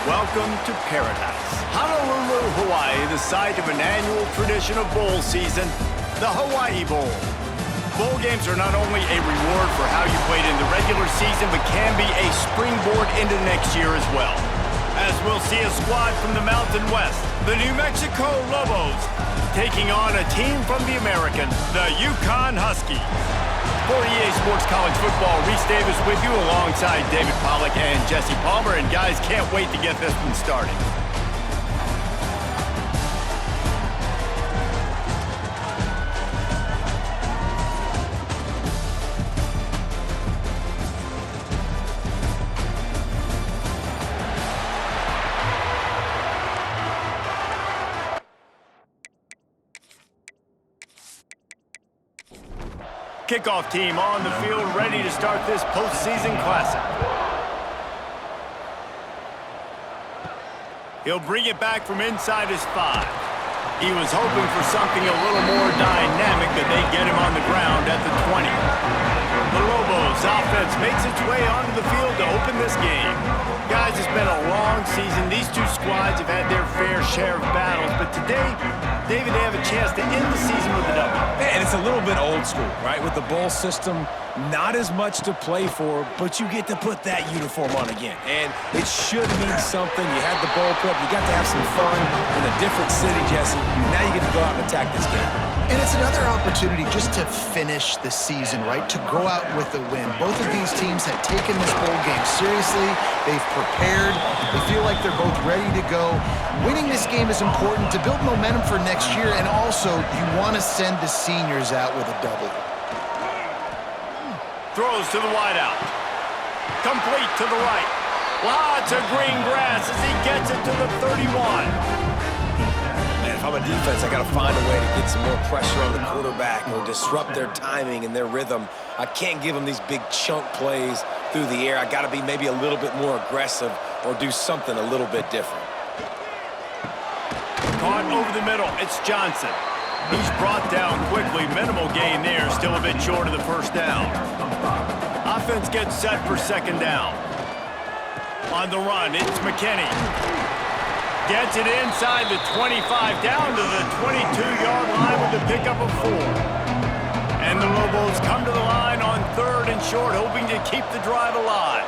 Welcome to paradise. Honolulu, Hawaii, the site of an annual tradition of bowl season, the Hawaii Bowl. Bowl games are not only a reward for how you played in the regular season, but can be a springboard into next year as well. As we'll see a squad from the Mountain West, the New Mexico Lobos, taking on a team from the American, the UCONN Huskies. For EA Sports College Football, Reese Davis with you alongside David Pollack and Jesse Palmer. And guys, can't wait to get this one started. Kickoff team on the field, ready to start this postseason classic. He'll bring it back from inside his 5. He was hoping for something a little more dynamic, but they get him on the ground at the 20. The Lobos offense makes its way onto the field to open this game. Guys, it's been a long season. These two squads have had their fair share of battles, but today, David, they have a chance to end the season with a W. And it's a little bit old school, right? With the bowl system, not as much to play for, but you get to put that uniform on again. And it should mean something. You had the bowl prep. You got to have some fun in a different city, Jesse. Now you get to go out and attack this game. And it's another opportunity just to finish the season, right? To go out with a win. Both of these teams have taken this bowl game seriously. They've prepared. They feel like they're both ready to go. Winning this game is important to build momentum for next year, and also you want to send the seniors out with a W. Throws to the wideout. Complete to the right. Lots of green grass as he gets it to the 31. Man, if I'm a defense, I got to find a way to get some more pressure on the quarterback or disrupt their timing and their rhythm. I can't give them these big chunk plays through the air. I got to be maybe a little bit more aggressive or do something a little bit different. Caught over the middle. It's Johnson. He's brought down quickly. Minimal gain there. Still a bit short of the first down. Offense gets set for second down. On the run, it's McKinney. Gets it inside the 25, down to the 22-yard line with the pickup of 4. And the Lobos come to the line on 3rd and short, hoping to keep the drive alive.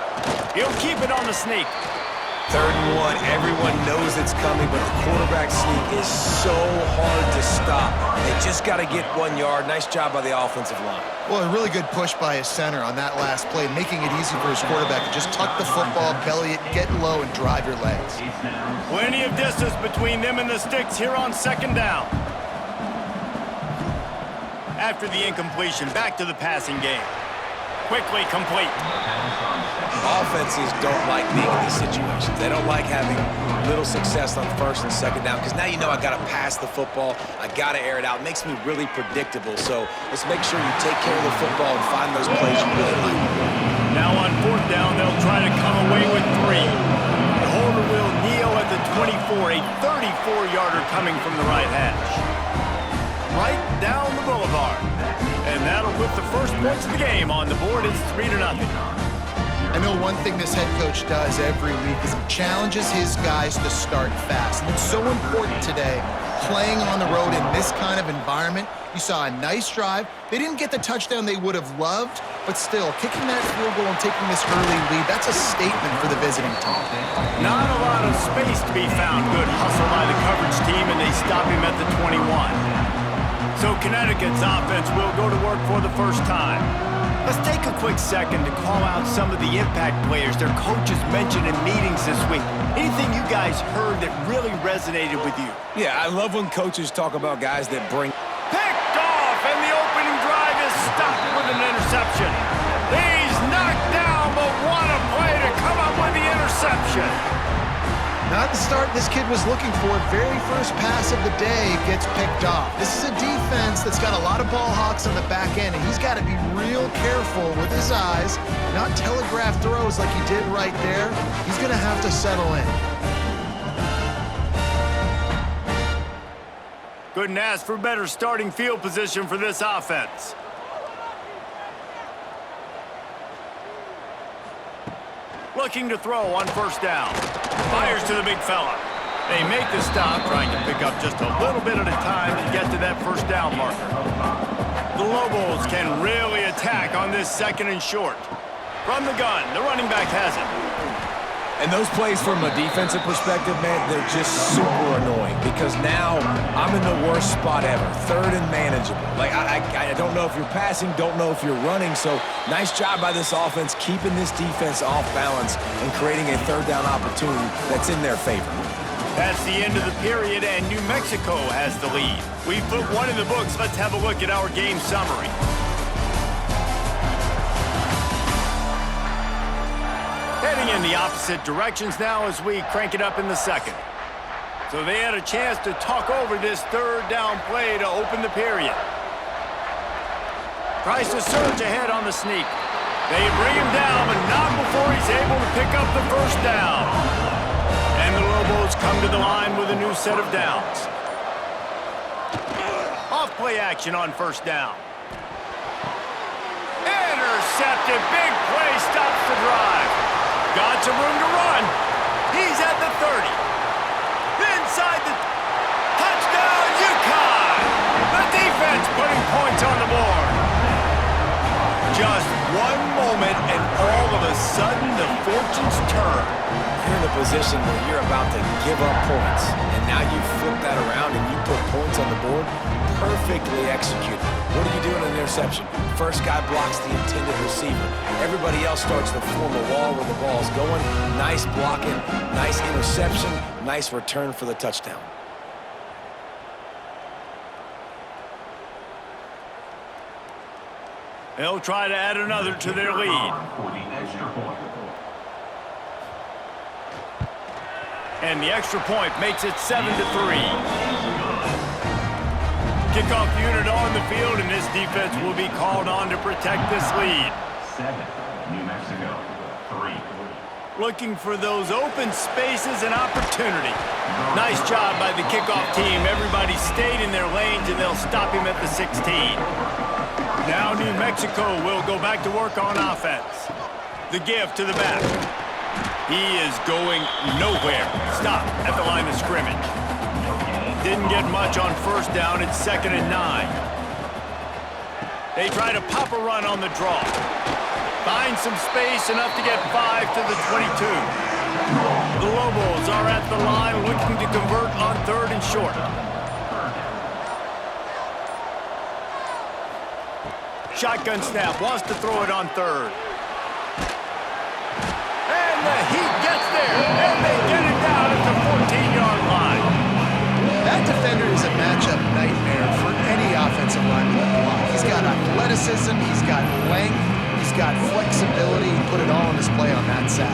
He'll keep it on the sneak. 3rd and 1, everyone knows it's coming, but the quarterback sneak is so hard to stop. They just got to get 1 yard. Nice job by the offensive line. Well, a really good push by his center on that last play, making it easy for his quarterback to just tuck the football, belly it, get low, and drive your legs. Plenty of distance between them and the sticks here on second down. After the incompletion, back to the passing game. Quickly complete. Offenses don't like being in these situations. They don't like having little success on 1st and 2nd down because now you know I got to pass the football. I got to air it out. It makes me really predictable. So let's make sure you take care of the football and find those plays you really like. Now on 4th down, they'll try to come away with 3. The holder will kneel at the 24, a 34-yarder coming from the right hash. Right down the boulevard. And that'll put the first points of the game on the board. It's 3-0. I know one thing this head coach does every week is he challenges his guys to start fast. And it's so important today, playing on the road in this kind of environment. You saw a nice drive. They didn't get the touchdown they would have loved, but still, kicking that field goal and taking this early lead, that's a statement for the visiting team. Not a lot of space to be found. Good hustle by the coverage team, and they stop him at the 21. So Connecticut's offense will go to work for the first time. Let's take a quick second to call out some of the impact players their coaches mentioned in meetings this week. Anything you guys heard that really resonated with you? Yeah, I love when coaches talk about guys that bring... Picked off, and the opening drive is stopped with an interception. He's knocked down, but what a play to come up with the interception. Not the start this kid was looking for. Very first pass of the day gets picked off. This is a defense that's got a lot of ball hawks on the back end, and he's got to be real careful with his eyes, not telegraph throws like he did right there. He's going to have to settle in. Couldn't ask for better starting field position for this offense. looking to throw on first down. Fires to the big fella. They make the stop, trying to pick up just a little bit at a time to get to that first down marker. The Lobos can really attack on this 2nd and short. From the gun, the running back has it. And those plays from a defensive perspective, man, they're just super annoying because now I'm in the worst spot ever, 3rd and manageable. Like, I don't know if you're passing, don't know if you're running, so nice job by this offense keeping this defense off balance and creating a 3rd down opportunity that's in their favor. That's the end of the period, and New Mexico has the lead. We've put one in the books. Let's have a look at our game summary. Heading in the opposite directions now as we crank it up in the 2nd. So they had a chance to talk over this 3rd down play to open the period. Tries to surge ahead on the sneak. They bring him down, but not before he's able to pick up the first down. And the Lobos come to the line with a new set of downs. Off play action on first down. Intercepted. Big play stops the drive. Got some room to run. He's at the 30. Inside the touchdown, UConn. The defense putting points on the board. Just one moment, and all of a sudden, the fortunes turn. You're in a position where you're about to give up points, and now you flip that around and you put points on the board. Perfectly executed. What do you do in an interception? First guy blocks the intended receiver. Everybody else starts to form a wall where the ball's going. Nice blocking, nice interception, nice return for the touchdown. They'll try to add another to their lead. And the extra point makes it 7-3. Kickoff unit on the field, and this defense will be called on to protect this lead. 7, New Mexico, 3. Looking for those open spaces and opportunity. Nice job by the kickoff team. Everybody stayed in their lanes, and they'll stop him at the 16. Now New Mexico will go back to work on offense. The give to the back. He is going nowhere. Stop at the line of scrimmage. Didn't get much on first down. It's 2nd and 9. They try to pop a run on the draw. Find some space, enough to get 5 to the 22. The Lobos are at the line looking to convert on 3rd and short. Shotgun snap, wants to throw it on 3rd. And the Heat gets there, and they get it down at the 14-yard line. That defender is a matchup nightmare for any offensive lineman to block. He's got athleticism, he's got length, he's got flexibility. He put it all on display on that sack.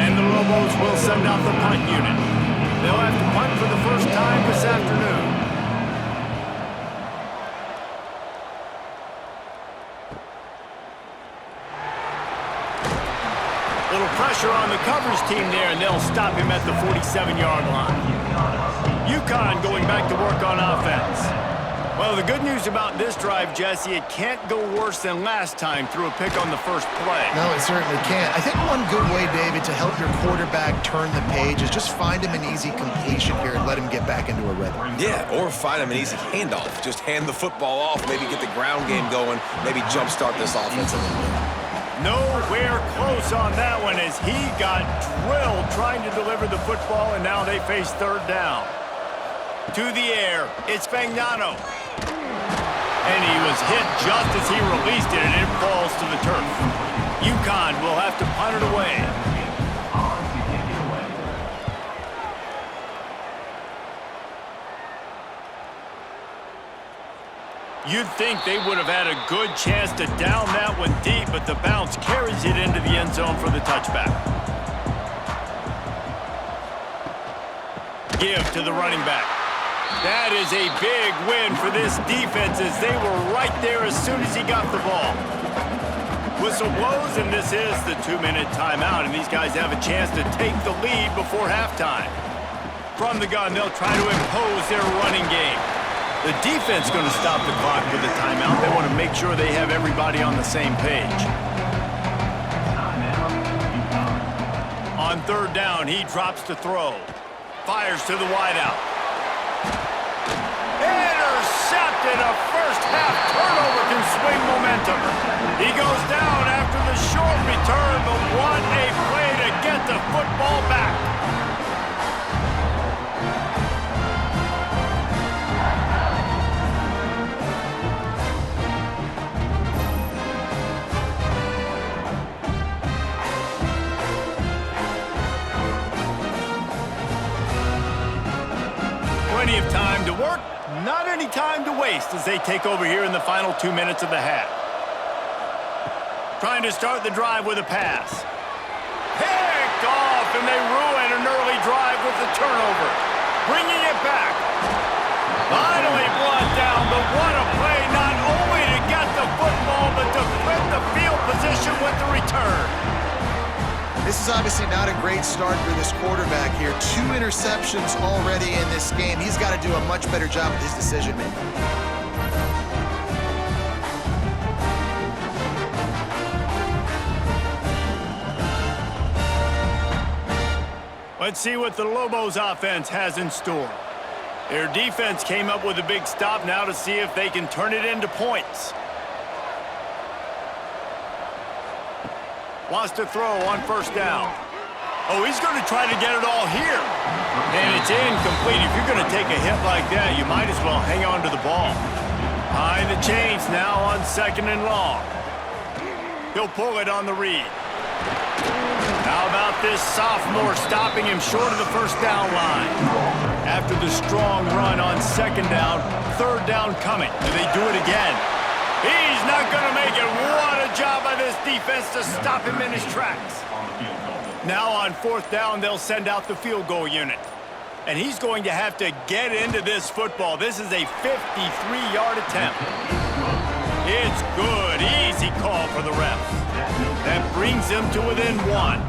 And the Lobos will send out the punt unit. They'll have to punt for the first time this afternoon. Little pressure on the coverage team there, and they'll stop him at the 47-yard line. UConn going back to work on offense. Well, the good news about this drive, Jesse, it can't go worse than last time through a pick on the first play. No, it certainly can't. I think one good way, David, to help your quarterback turn the page is just find him an easy completion here and let him get back into a rhythm. Yeah, or find him an easy handoff. Just hand the football off, maybe get the ground game going, maybe jumpstart this offense a little bit. Nowhere close on that one as he got drilled trying to deliver the football, and now they face 3rd down. To the air, it's Fagnano. And he was hit just as he released it, and it falls to the turf. UConn will have to punt it away. You'd think they would have had a good chance to down that one deep, but the bounce carries it into the end zone for the touchback. Give to the running back. That is a big win for this defense as they were right there as soon as he got the ball. Whistle blows, and this is the 2-minute timeout, and these guys have a chance to take the lead before halftime. From the gun, they'll try to impose their running game. The defense going to stop the clock with a timeout. They want to make sure they have everybody on the same page. On third down, he drops to throw. Fires to the wideout. Intercepted. A first-half turnover can swing momentum. He goes down after the short return, but what a play to get the football back. Plenty of time to work, not any time to waste as they take over here in the final 2 minutes of the half. Trying to start the drive with a pass. Picked off, and they ruin an early drive with the turnover. Bringing it back. Finally brought down, but what a play, not only to get the football, but to flip the field position with the return. This is obviously not a great start for this quarterback here. 2 interceptions already in this game. He's got to do a much better job with his decision-making. Let's see what the Lobos offense has in store. Their defense came up with a big stop now to see if they can turn it into points. Wants to throw on first down. Oh, he's going to try to get it all here. And it's incomplete. If you're going to take a hit like that, you might as well hang on to the ball. Behind the chains now on 2nd and long. He'll pull it on the read. How about this sophomore stopping him short of the first down line? After the strong run on 2nd down, 3rd down coming. Do they do it again? He's not going to make it. What a job by this defense to stop him in his tracks. Now on 4th down, they'll send out the field goal unit. And he's going to have to get into this football. This is a 53-yard attempt. It's good. Easy call for the ref. That brings him to within 1.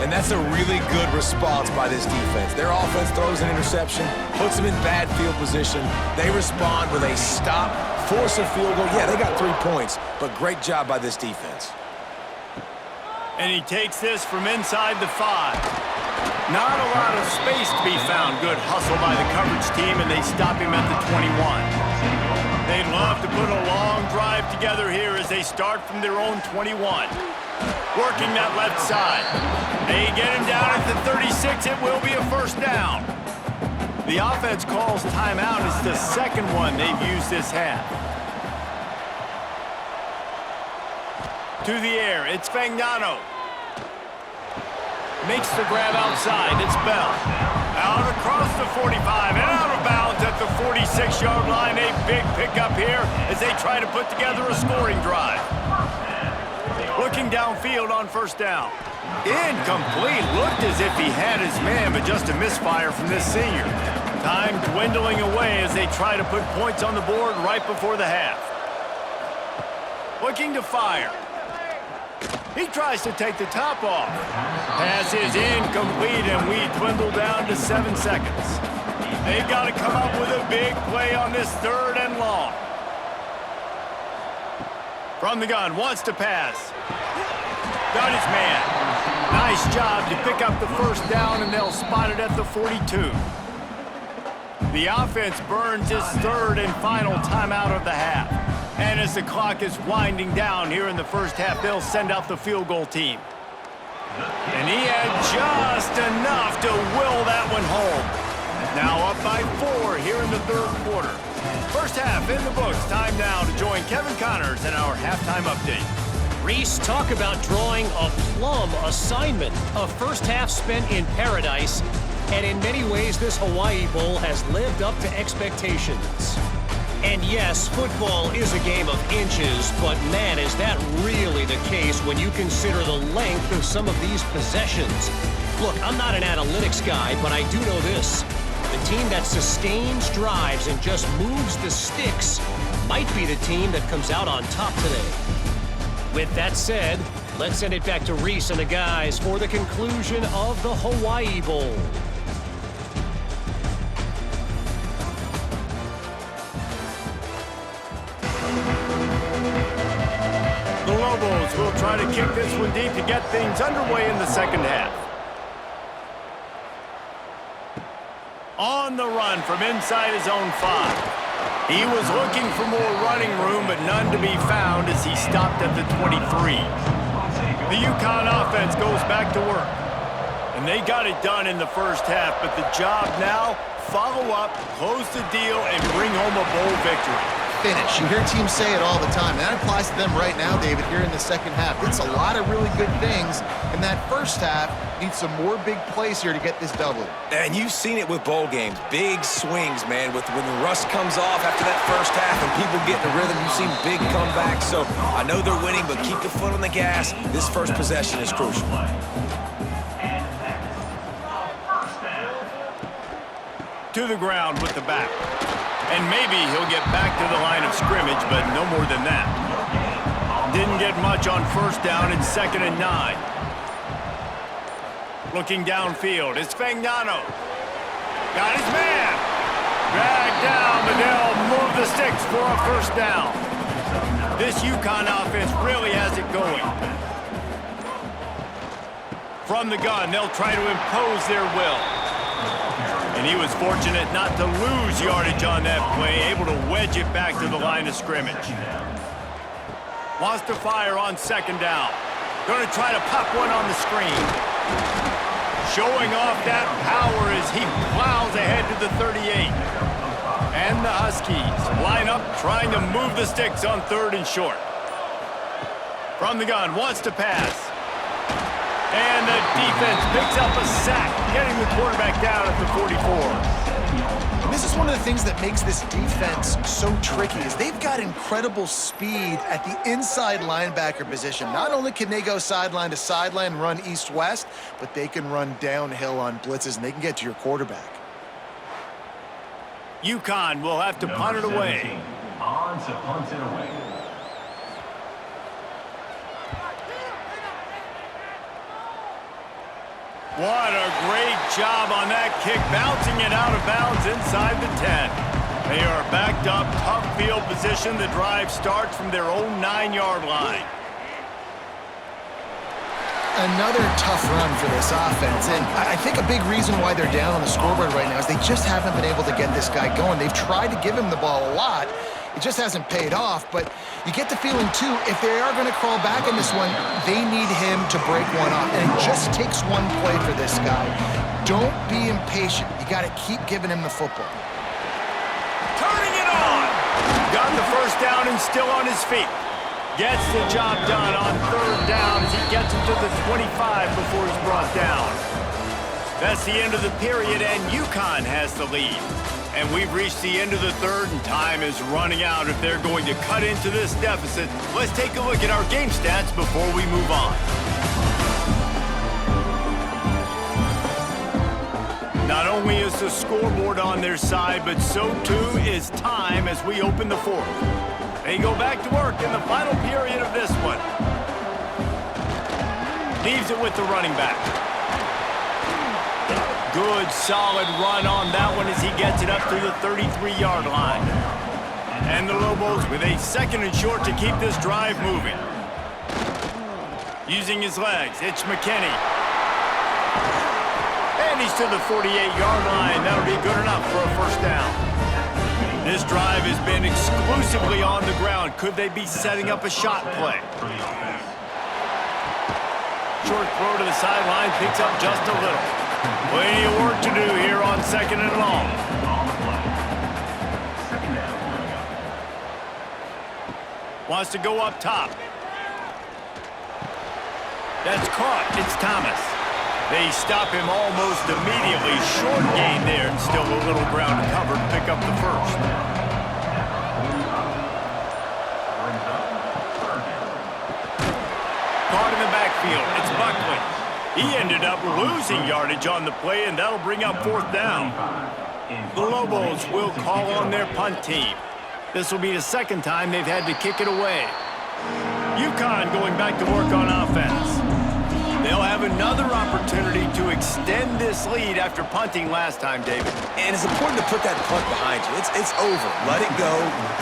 And that's a really good response by this defense. Their offense throws an interception, puts them in bad field position. They respond with a stop, force a field goal. Yeah, they got 3 points, but great job by this defense. And he takes this from inside the 5. Not a lot of space to be found. Good hustle by the coverage team, and they stop him at the 21. They'd love to put a long drive together here as they start from their own 21. Working that left side. They get him down at the 36. It will be a first down. The offense calls timeout. It's the 2nd one they've used this half. To the air. It's Fagnano. Makes the grab outside. It's Bell. Out across the 45 and out of bounds at the 46-yard line. A big pickup here as they try to put together a scoring drive. Looking downfield on first down. Incomplete. Looked as if he had his man, but just a misfire from this senior. Time dwindling away as they try to put points on the board right before the half. Looking to fire. He tries to take the top off. Pass is incomplete, and we dwindle down to 7 seconds. They've got to come up with a big play on this 3rd and long. From the gun, wants to pass. Got his man. Nice job to pick up the first down, and they'll spot it at the 42. The offense burns its 3rd and final timeout of the half. And as the clock is winding down here in the first half, they'll send out the field goal team. And he had just enough to will that one home. Now up by 4 here in the 3rd quarter. First half in the books. Time now to join Kevin Connors in our halftime update. Reese, talk about drawing a plum assignment. A first half spent in paradise, and in many ways this Hawaii Bowl has lived up to expectations. And yes, football is a game of inches, but man, is that really the case when you consider the length of some of these possessions. Look, I'm not an analytics guy, but I do know this. The team that sustains drives and just moves the sticks might be the team that comes out on top today. With that said, let's send it back to Reese and the guys for the conclusion of the Hawaii Bowl. The Lobos will try to kick this one deep to get things underway in the second half. On the run from inside his own 5. He was looking for more running room, but none to be found as he stopped at the 23. The UConn offense goes back to work. And they got it done in the first half, but the job now, follow up, close the deal, and bring home a bowl victory. Finish. You hear teams say it all the time, and that applies to them right now, David, here in the second half. It's a lot of really good things in that first half. Need some more big plays here to get this W. And you've seen it with bowl games. Big swings, man. When the rust comes off after that first half and people get in the rhythm, you've seen big comebacks. So I know they're winning, but keep the foot on the gas. This first possession is crucial. To the ground with the back. And maybe he'll get back to the line of scrimmage, but no more than that. Didn't get much on first down and 2nd and 9. Looking downfield, it's Fagnano. Got his man. Dragged down, but they'll move the sticks for a first down. This UConn offense really has it going. From the gun, they'll try to impose their will. And he was fortunate not to lose yardage on that play, able to wedge it back to the line of scrimmage. Wants to fire on 2nd down. Going to try to pop one on the screen. Showing off that power as he plows ahead to the 38. And the Huskies line up trying to move the sticks on 3rd and short. From the gun, wants to pass. And the defense picks up a sack, getting the quarterback down at the 44. And this is one of the things that makes this defense so tricky is they've got incredible speed at the inside linebacker position. Not only can they go sideline to sideline, run east-west, but they can run downhill on blitzes, and they can get to your quarterback. UConn will have to punt it away. On to punt it away. What a great job on that kick, bouncing it out of bounds inside the 10. They are backed up, tough field position. The drive starts from their own 9-yard line. Another tough run for this offense, and I think a big reason why they're down on the scoreboard right now is they just haven't been able to get this guy going. They've tried to give him the ball a lot. It just hasn't paid off, but you get the feeling, too, if they are going to crawl back in this one, they need him to break one off, and it just takes one play for this guy. Don't be impatient. You got to keep giving him the football. Turning it on! Got the first down and still on his feet. Gets the job done on 3rd down as he gets it to the 25 before he's brought down. That's the end of the period, and UConn has the lead. And we've reached the end of the 3rd, and time is running out if they're going to cut into this deficit. Let's take a look at our game stats before we move on. Not only is the scoreboard on their side, but so too is time as we open the 4th. They go back to work in the final period of this one. Leaves it with the running back. Good, solid run on that one as he gets it up to the 33-yard line. And the Lobos with a 2nd and short to keep this drive moving. Using his legs, it's McKinney. And he's to the 48-yard line. That'll be good enough for a first down. This drive has been exclusively on the ground. Could they be setting up a shot play? Short throw to the sideline, picks up just a little. Plenty of work to do here on 2nd and long. Wants to go up top. That's caught. It's Thomas. They stop him almost immediately. Short gain there, and still a little ground to cover to pick up the first. Caught in the backfield. It's Buckley. He ended up losing yardage on the play, and that'll bring up 4th down. The Lobos will call on their punt team. This will be the 2nd time they've had to kick it away. UConn going back to work on offense. They'll have another opportunity to extend this lead after punting last time, David. And it's important to put that punt behind you. It's over. Let it go.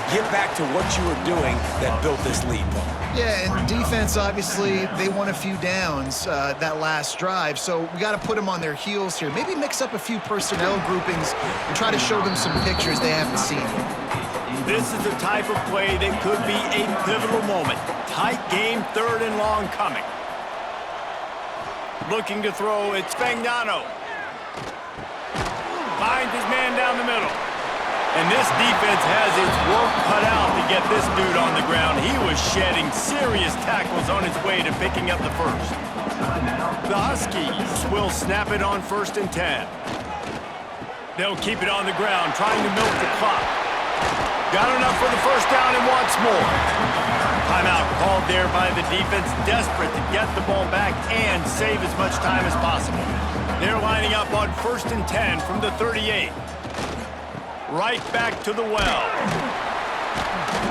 Get back to what you were doing that built this lead, Paul. Yeah, and defense, obviously, they won a few downs that last drive, so we got to put them on their heels here. Maybe mix up a few personnel groupings and try to show them some pictures they haven't seen yet. This is the type of play that could be a pivotal moment. Tight game, 3rd and long coming. Looking to throw, it's Fagnano. Finds his man down the middle. And this defense has its work cut out to get this dude on the ground. He was shedding serious tackles on his way to picking up the first. The Huskies will snap it on 1st and 10. They'll keep it on the ground, trying to milk the clock. Got enough for the first down and wants more. Timeout called there by the defense, desperate to get the ball back and save as much time as possible. They're lining up on 1st and 10 from the 38. Right back to the well.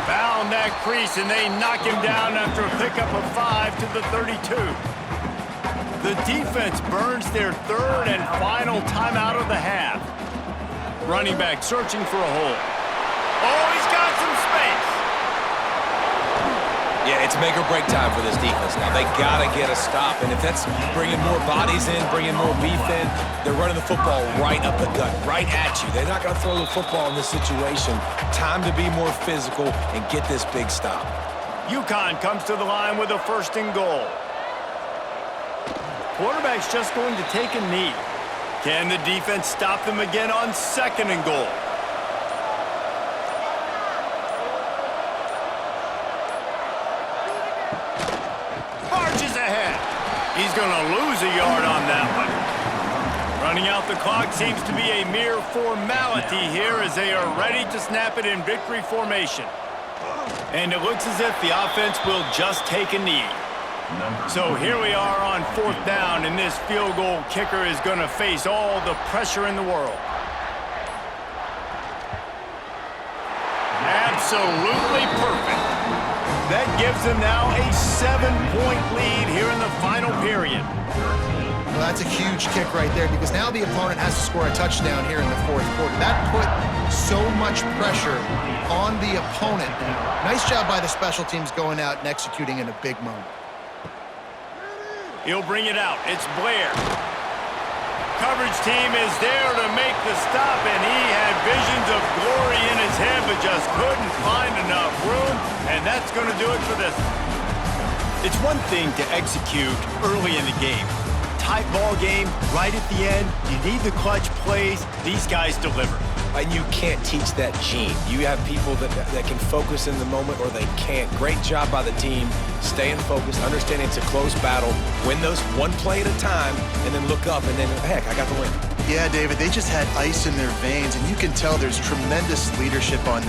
Found that crease, and they knock him down after a pickup of 5 to the 32. The defense burns their 3rd and final timeout of the half. Running back searching for a hole. Oh, he's got some space. Yeah, it's make or break time for this defense now. They got to get a stop, and if that's bringing more bodies in, bringing more beef in, they're running the football right up the gut, right at you. They're not going to throw the football in this situation. Time to be more physical and get this big stop. UConn comes to the line with a 1st and goal. Quarterback's just going to take a knee. Can the defense stop them again on 2nd and goal? Marches ahead. He's going to lose a yard on that one. Running out the clock seems to be a mere formality here as they are ready to snap it in victory formation. And it looks as if the offense will just take a knee. So here we are on 4th down, and this field goal kicker is going to face all the pressure in the world. Absolutely perfect. That gives them now a 7-point lead here in the final period. Well, that's a huge kick right there because now the opponent has to score a touchdown here in the 4th quarter. That put so much pressure on the opponent. Nice job by the special teams going out and executing in a big moment. He'll bring it out. It's Blair. Coverage team is there to make the stop, and he had visions of glory in his head, but just couldn't find enough room, and that's going to do it for this. It's one thing to execute early in the game. Tight ball game, right at the end, you need the clutch plays. These guys deliver. And you can't teach that gene. You have people that can focus in the moment or they can't. Great job by the team, staying focused, understanding it's a close battle, win those one play at a time, and then look up and then, heck, I got the win. Yeah, David, they just had ice in their veins, and you can tell there's tremendous leadership on